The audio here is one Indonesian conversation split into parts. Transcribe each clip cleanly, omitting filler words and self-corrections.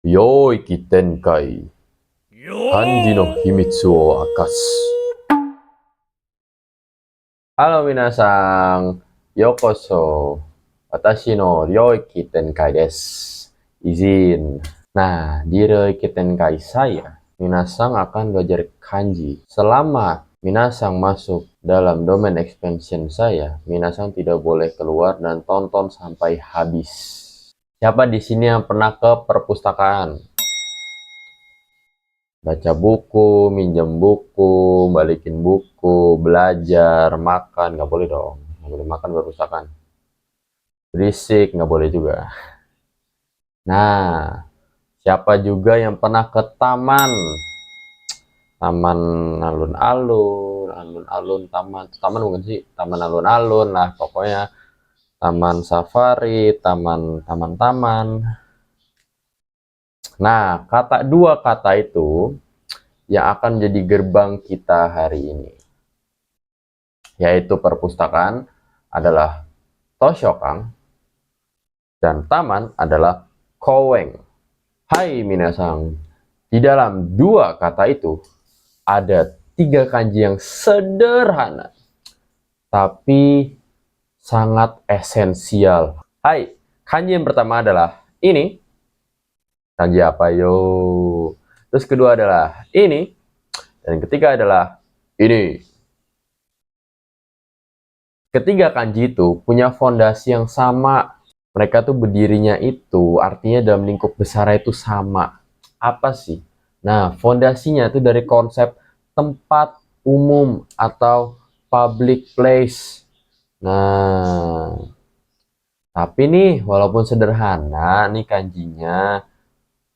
Yoiki Tenkai Kanji no Himitsu wo Akasu. Halo minasang, yokoso. Watashi no Ryoiki Tenkai desu. Izin. Nah, di Ryoiki Tenkai saya, minasang akan belajar kanji. Selama minasang masuk dalam domain expansion saya, minasang tidak boleh keluar dan tonton sampai habis. Siapa di sini yang pernah ke perpustakaan? Baca buku, minjem buku, balikin buku, belajar, makan, nggak boleh dong. Nggak boleh makan perpustakaan. Berisik, nggak boleh juga. Nah, siapa juga yang pernah ke taman? Taman alun-alun, alun-alun, taman bukan sih? Taman alun-alun lah, pokoknya taman safari, taman-taman. Nah, dua kata itu yang akan jadi gerbang kita hari ini, yaitu perpustakaan adalah Toshokan dan taman adalah Koweng. Hai minasang, di dalam dua kata itu ada tiga kanji yang sederhana tapi sangat esensial. Hai, kanji yang pertama adalah ini. Kanji apa yo? Terus kedua adalah ini. Dan ketiga adalah ini. Ketiga kanji itu punya fondasi yang sama. Mereka tuh berdirinya itu artinya dalam lingkup besar itu sama. Apa sih? Nah, fondasinya itu dari konsep tempat umum atau public place. Nah, tapi nih walaupun sederhana nih kanjinya,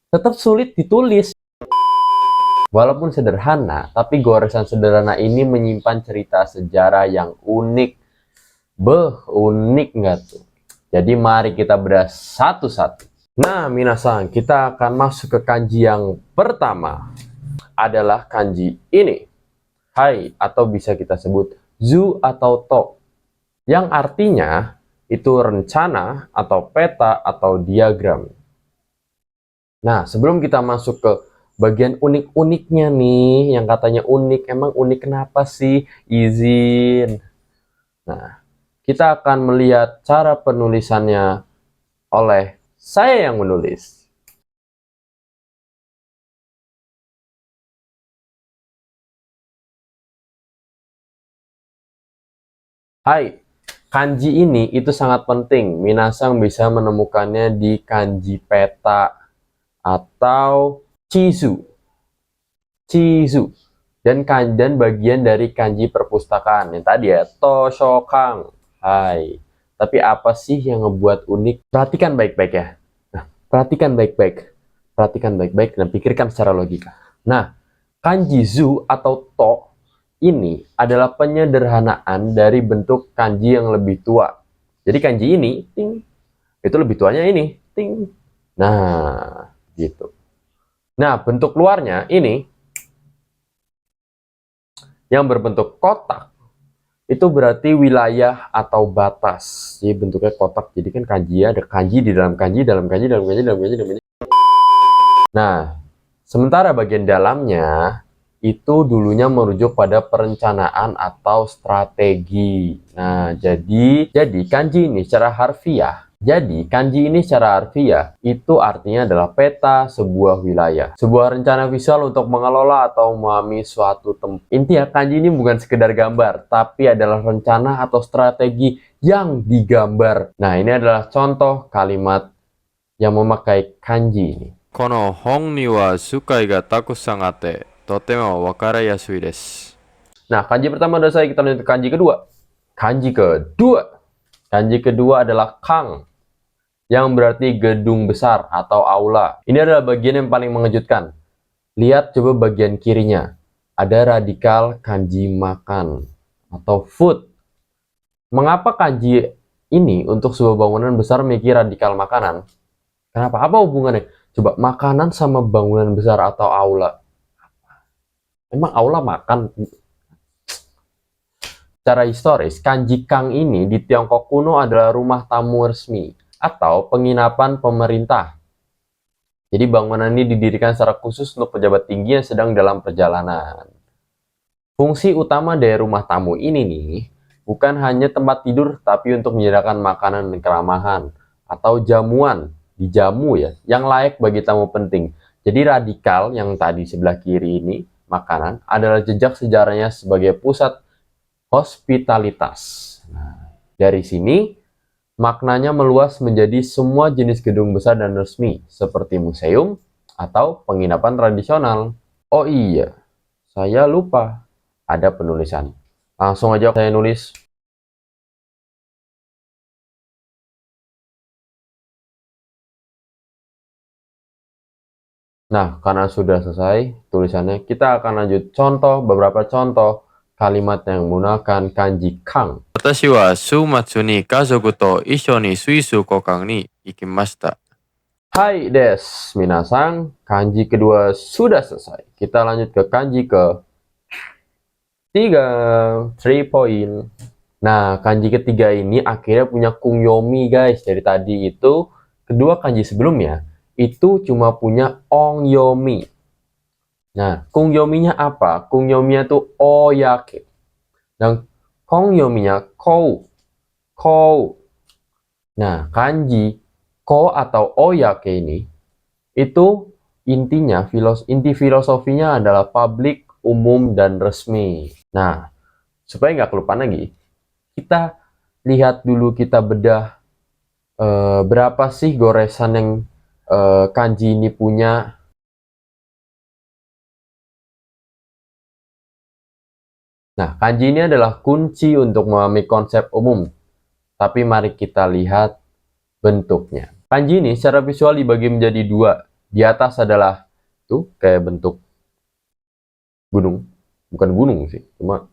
tetap sulit ditulis. Walaupun sederhana, tapi goresan sederhana ini menyimpan cerita sejarah yang unik. Unik nggak tuh? Jadi mari kita bedah satu-satu. Nah, minasang, kita akan masuk ke kanji yang pertama. Adalah kanji ini. Hai, atau bisa kita sebut zu atau to. Yang artinya itu rencana atau peta atau diagram. Nah, sebelum kita masuk ke bagian unik-uniknya nih, yang katanya unik, emang unik kenapa sih? Izin. Nah, kita akan melihat cara penulisannya oleh saya yang menulis. Hai, kanji ini itu sangat penting. Minasang bisa menemukannya di kanji peta atau chizu. Dan bagian dari kanji perpustakaan yang tadi ya, Toshokan. Hai. Tapi apa sih yang ngebuat unik? Perhatikan baik-baik ya. Nah, perhatikan baik-baik. Perhatikan baik-baik dan pikirkan secara logika. Nah, kanji zu atau to ini adalah penyederhanaan dari bentuk kanji yang lebih tua. Jadi kanji ini, ting, itu lebih tuanya ini, ting. Nah, gitu. Nah, bentuk luarnya ini yang berbentuk kotak itu berarti wilayah atau batas. Jadi bentuknya kotak. Jadi kan kanji ada kanji di dalam kanji, dalam kanji, dalam kanji, dalam kanji, dalam kanji. Nah, sementara bagian dalamnya itu dulunya merujuk pada perencanaan atau strategi. Nah, jadi kanji ini secara harfiah. Jadi, kanji ini secara harfiah itu artinya adalah peta sebuah wilayah. Sebuah rencana visual untuk mengelola atau memahami suatu tempat. Intinya, kanji ini bukan sekedar gambar, tapi adalah rencana atau strategi yang digambar. Nah, ini adalah contoh kalimat yang memakai kanji ini. Kono hong ni wa sukai ga takusan ate, totemo wakarayasui desu. Nah, kanji pertama sudah selesai, kita lanjut ke kanji kedua. Kanji kedua adalah kang, yang berarti gedung besar atau aula. Ini adalah bagian yang paling mengejutkan. Lihat coba bagian kirinya. Ada radikal kanji makan atau food. Mengapa kanji ini untuk sebuah bangunan besar memiliki radikal makanan? Kenapa? Apa hubungannya? Coba makanan sama bangunan besar atau aula. Emang aula makan? Secara historis, kanji kang ini di Tiongkok kuno adalah rumah tamu resmi atau penginapan pemerintah. Jadi bangunan ini didirikan secara khusus untuk pejabat tinggi yang sedang dalam perjalanan. Fungsi utama dari rumah tamu ini nih, bukan hanya tempat tidur, tapi untuk menyediakan makanan dan keramahan, atau jamuan, dijamu ya, yang layak bagi tamu penting. Jadi radikal yang tadi sebelah kiri ini, makanan, adalah jejak sejarahnya sebagai pusat hospitalitas. Nah, dari sini, maknanya meluas menjadi semua jenis gedung besar dan resmi, seperti museum atau penginapan tradisional. Oh iya, saya lupa. Ada penulisan. Langsung aja saya nulis. Nah, karena sudah selesai tulisannya, kita akan lanjut contoh, beberapa contoh kalimat yang menggunakan kanji kang. Watashi wa shumatsu ni kazoku to issho ni Suisu kokan ni ikimashita. Hai des, minasang. Kanji kedua sudah selesai. Kita lanjut ke kanji ke 3 point. Nah, kanji ketiga ini akhirnya punya kungyomi guys. Dari tadi itu, kedua kanji sebelumnya, itu cuma punya ongyomi. Nah, kungyominya apa? Kungyominya tuh oyake. Dan kongyominya kou. Kou. Nah, kanji ko atau oyake ini, itu intinya, inti filosofinya adalah publik, umum, dan resmi. Nah, supaya nggak kelupaan lagi, kita lihat dulu, kita bedah berapa sih goresan yang kanji ini punya. Nah, kanji ini adalah kunci untuk memahami konsep umum. Tapi mari kita lihat bentuknya. Kanji ini secara visual dibagi menjadi dua. Di atas adalah tuh kayak bentuk gunung. Bukan gunung sih, cuma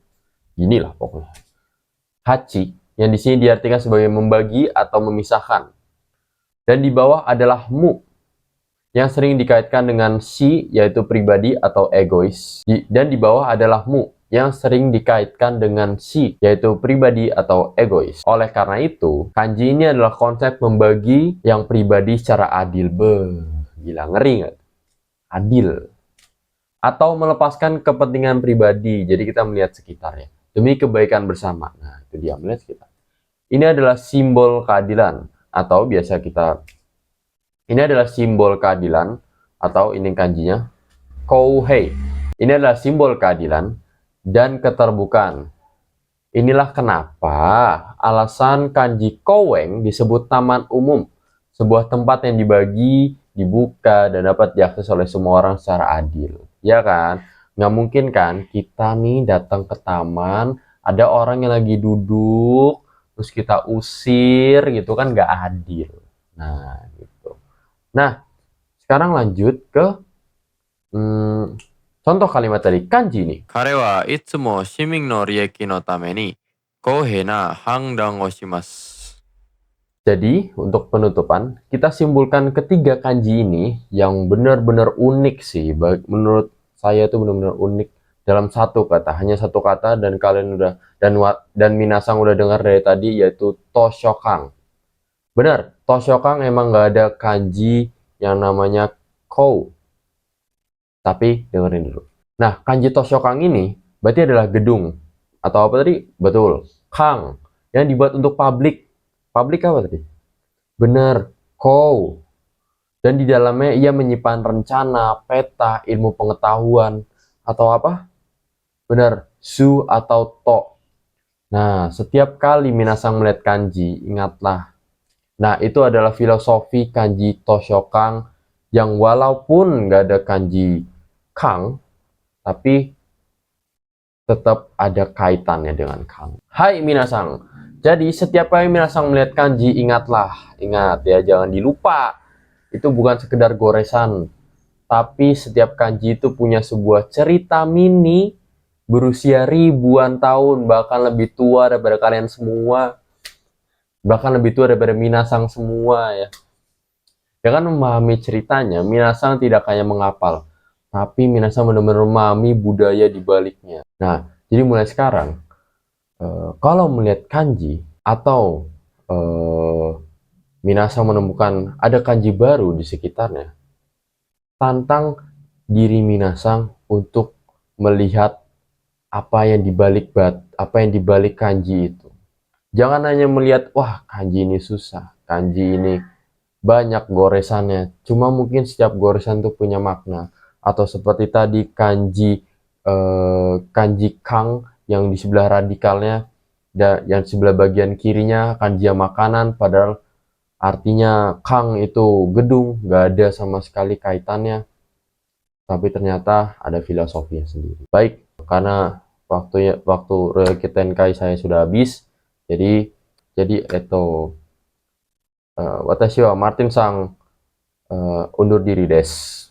inilah pokoknya. Hachi, yang di sini diartikan sebagai membagi atau memisahkan. Dan di bawah adalah mu, yang sering dikaitkan dengan shi, yaitu pribadi atau egois. Dan di bawah adalah mu, yang sering dikaitkan dengan shi, yaitu pribadi atau egois. Oleh karena itu, kanji ini adalah konsep membagi yang pribadi secara adil. Gila, ngeri nggak? Adil. Atau melepaskan kepentingan pribadi. Jadi kita melihat sekitarnya demi kebaikan bersama. Nah, itu dia, melihat sekitar. Ini adalah simbol keadilan, atau biasa kita, ini adalah simbol keadilan, atau ini kanjinya kouhei. Ini adalah simbol keadilan dan keterbukaan. Inilah kenapa alasan kanji koweng disebut taman umum, sebuah tempat yang dibagi, dibuka, dan dapat diakses oleh semua orang secara adil. Ya kan? Nggak mungkin kan kita nih datang ke taman, ada orang yang lagi duduk, terus kita usir gitu kan, nggak adil. Nah, gitu. Nah, sekarang lanjut ke contoh kalimat tadi, kanji nih. Kare wa itsumo shimin no rieki no tame ni kohei na hangdang o shimasu. Jadi, untuk penutupan, kita simpulkan ketiga kanji ini yang benar-benar unik sih. Menurut saya itu benar-benar unik dalam satu kata, hanya satu kata, dan kalian udah dan minasang udah dengar dari tadi, yaitu toshokang. Benar, toshokang emang nggak ada kanji yang namanya kou. Tapi dengerin dulu. Nah, kanji toshokang ini berarti adalah gedung atau apa tadi? Betul, kang yang dibuat untuk publik. Publik apa tadi? Benar, kou. Dan di dalamnya ia menyimpan rencana, peta, ilmu pengetahuan, atau apa? Benar, su atau to. Nah, setiap kali minasang melihat kanji, ingatlah. Nah, itu adalah filosofi kanji toshokang yang walaupun nggak ada kanji kang, tapi tetap ada kaitannya dengan kang. Hai minasang. Jadi setiap kali minasang melihat kanji, ingat ya, jangan dilupa. Itu bukan sekedar goresan, tapi setiap kanji itu punya sebuah cerita mini berusia ribuan tahun, bahkan lebih tua daripada kalian semua, bahkan lebih tua daripada minasang semua ya. Dengan memahami ceritanya, minasang tidak hanya menghafal, tapi minasang benar-benar memahami budaya di baliknya. Nah, jadi mulai sekarang, kalau melihat kanji atau minasang menemukan ada kanji baru di sekitarnya, tantang diri minasang untuk melihat apa yang dibalik kanji itu. Jangan hanya melihat, wah kanji ini susah, kanji ini banyak goresannya. Cuma mungkin setiap goresan itu punya makna. Atau seperti tadi kanji Kang yang di sebelah radikalnya dan yang sebelah bagian kirinya kanji makanan, padahal artinya Kang itu gedung, nggak ada sama sekali kaitannya. Tapi ternyata ada filosofinya sendiri. Baik, karena waktu Ryoki Tenkai saya sudah habis, jadi itu watashi wa Martin sang undur diri des.